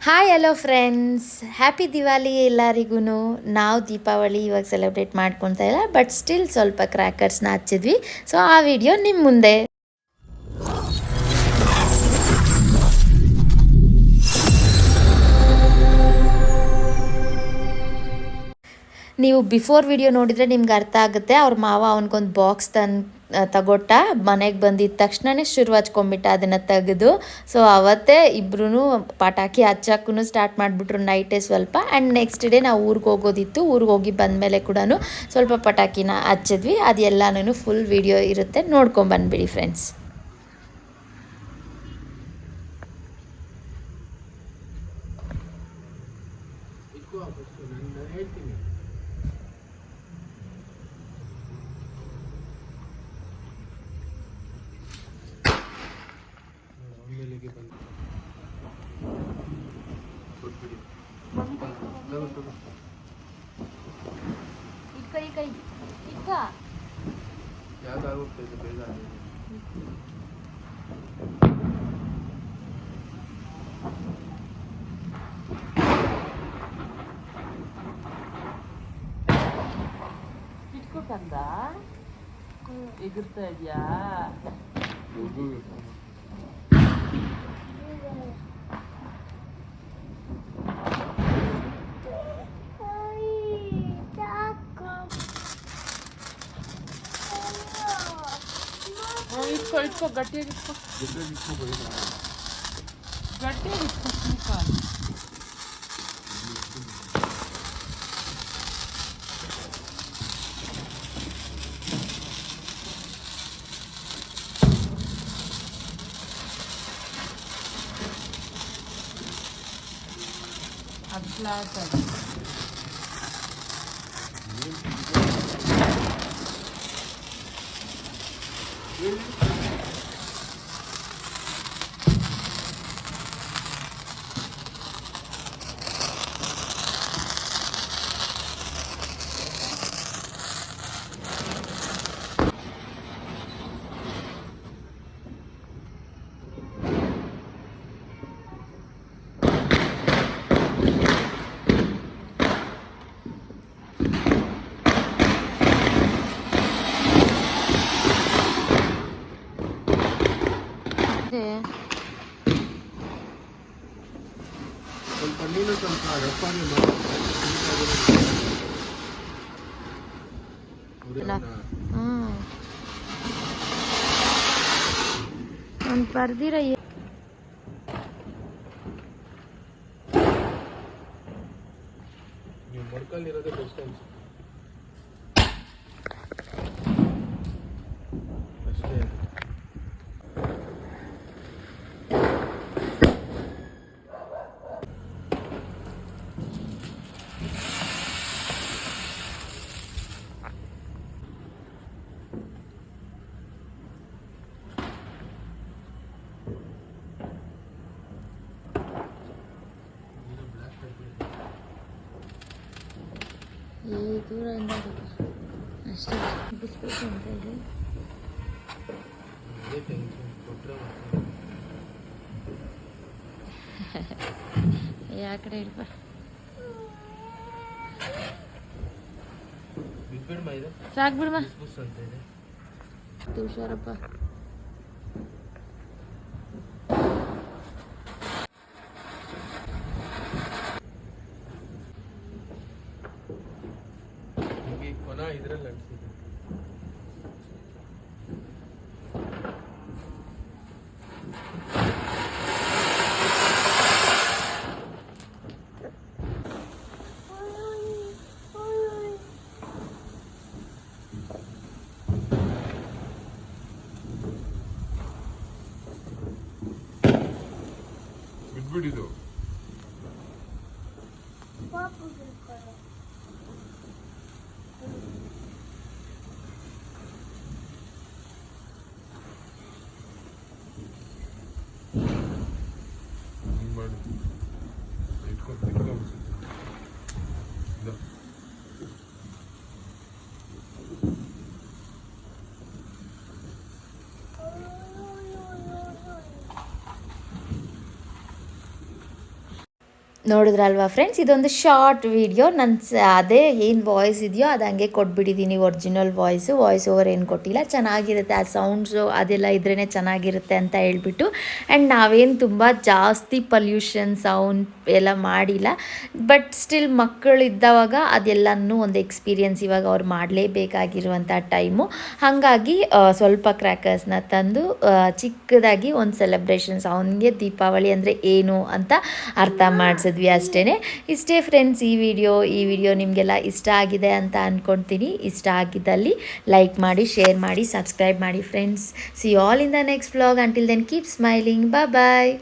Hi hello friends, happy Diwali ಎಲ್ಲರಿಗೂ. ನಾವು ದೀಪಾವಳಿ ಇವಾಗ ಸೆಲೆಬ್ರೇಟ್ ಮಾಡ್ಕೊತಾ ಇಲ್ಲ, ಬಟ್ ಸ್ಟಿಲ್ ಸ್ವಲ್ಪ ಕ್ರ್ಯಾಕರ್ಸ್ನ ಹಚ್ಚಿದ್ವಿ. ಸೊ ಆ ವಿಡಿಯೋ ನಿಮ್ಮ ಮುಂದೆ. ನೀವು ಬಿಫೋರ್ ವಿಡಿಯೋ ನೋಡಿದರೆ ನಿಮ್ಗೆ ಅರ್ಥ ಆಗುತ್ತೆ. ಅವ್ರ ಮಾವ ಅವನಿಗೊಂದು ಬಾಕ್ಸ್ ತಗೊಟ್ಟ, ಮನೆಗೆ ಬಂದಿದ್ದ ತಕ್ಷಣವೇ ಶುರು ಹಚ್ಕೊಂಡ್ಬಿಟ್ಟ ಅದನ್ನು ತೆಗೆದು. ಸೊ ಅವತ್ತೇ ಇಬ್ಬರೂ ಪಟಾಕಿ ಹಚ್ಚಕ್ಕೂ ಸ್ಟಾರ್ಟ್ ಮಾಡಿಬಿಟ್ರು ನೈಟೇ ಸ್ವಲ್ಪ. ಆ್ಯಂಡ್ ನೆಕ್ಸ್ಟ್ ಡೇ ನಾವು ಊರಿಗೆ ಹೋಗೋದಿತ್ತು. ಊರಿಗೆ ಹೋಗಿ ಬಂದಮೇಲೆ ಕೂಡ ಸ್ವಲ್ಪ ಪಟಾಕಿನ ಹಚ್ಚಿದ್ವಿ. ಅದೆಲ್ಲನೂ ಫುಲ್ ವಿಡಿಯೋ ಇರುತ್ತೆ, ನೋಡ್ಕೊಂಬಂದ್ಬಿಡಿ ಫ್ರೆಂಡ್ಸ್. ಕಂದ ಎಗುರ್ತಾ ಇದೆಯಾ? ಇಟ್ಕೋ ಗಟ್ಟಿಯಾಗಿ ಅದು ಫ್ಲಾಟ್ ಆಗಿ ಬರ್ದಿರ ಮಡ್ಕಲ್ಲಿರೋದೇ ಬೆಸ್ಟ್ ಅನ್ಸುತ್ತೆ. ಅಷ್ಟೇ ಈ ದೂರದಿಂದ ಅಷ್ಟೇ ಬಿಸ್ಬೇಕು ಅಂತ ಇದೆ. ಯಾ ಕಡೆ ಇಡ್ಬ ಸಾಕು ಬಿಡ್ಮ. ಹುಷಾರಪ್ಪ. ಇದ್ರಲ್ಲಿ ಬಿಟ್ಬಿಟ್ಟಿದ್ದು ನೋಡಿದ್ರಲ್ವಾ ಫ್ರೆಂಡ್ಸ್, ಇದೊಂದು ಶಾರ್ಟ್ ವಿಡಿಯೋ. ಅದೇ ಏನು ವಾಯ್ಸ್ ಇದೆಯೋ ಅದು ಹಂಗೆ ಕೊಟ್ಬಿಟ್ಟಿದ್ದೀನಿ, ಒರಿಜಿನಲ್ ವಾಯ್ಸ್ ಓವರ್ ಏನು ಕೊಟ್ಟಿಲ್ಲ. ಚೆನ್ನಾಗಿರುತ್ತೆ ಆ ಸೌಂಡ್ಸು ಅದೆಲ್ಲ ಇದ್ರೇ ಚೆನ್ನಾಗಿರುತ್ತೆ ಅಂತ ಹೇಳ್ಬಿಟ್ಟು. ಆ್ಯಂಡ್ ನಾವೇನು ತುಂಬ ಜಾಸ್ತಿ ಪಲ್ಯೂಷನ್ ಸೌಂಡ್ ಎಲ್ಲ ಮಾಡಿಲ್ಲ, ಬಟ್ ಸ್ಟಿಲ್ ಮಕ್ಕಳಿದ್ದವಾಗ ಅದೆಲ್ಲನೂ ಒಂದು ಎಕ್ಸ್ಪೀರಿಯನ್ಸ್ ಇವಾಗ ಅವ್ರು ಮಾಡಲೇಬೇಕಾಗಿರುವಂಥ ಟೈಮು. ಹಾಗಾಗಿ ಸ್ವಲ್ಪ ಕ್ರ್ಯಾಕರ್ಸ್ನ ತಂದು ಚಿಕ್ಕದಾಗಿ ಒಂದು ಸೆಲೆಬ್ರೇಷನ್ಸ್, ಅವನಿಗೆ ದೀಪಾವಳಿ ಅಂದರೆ ಏನು ಅಂತ ಅರ್ಥ ಮಾಡಿಸಿದ್ವಿ ಅಷ್ಟೇ. ಇಷ್ಟೇ ಫ್ರೆಂಡ್ಸ್ ಈ ವಿಡಿಯೋ ನಿಮಗೆಲ್ಲ ಇಷ್ಟ ಆಗಿದೆ ಅಂತ ಅಂದ್ಕೊಳ್ತೀನಿ. ಇಷ್ಟ ಆಗಿದ್ದಲ್ಲಿ ಲೈಕ್ ಮಾಡಿ, ಶೇರ್ ಮಾಡಿ, ಸಬ್ಸ್ಕ್ರೈಬ್ ಮಾಡಿ friends. See all in the next vlog. Until then keep smiling. Bye.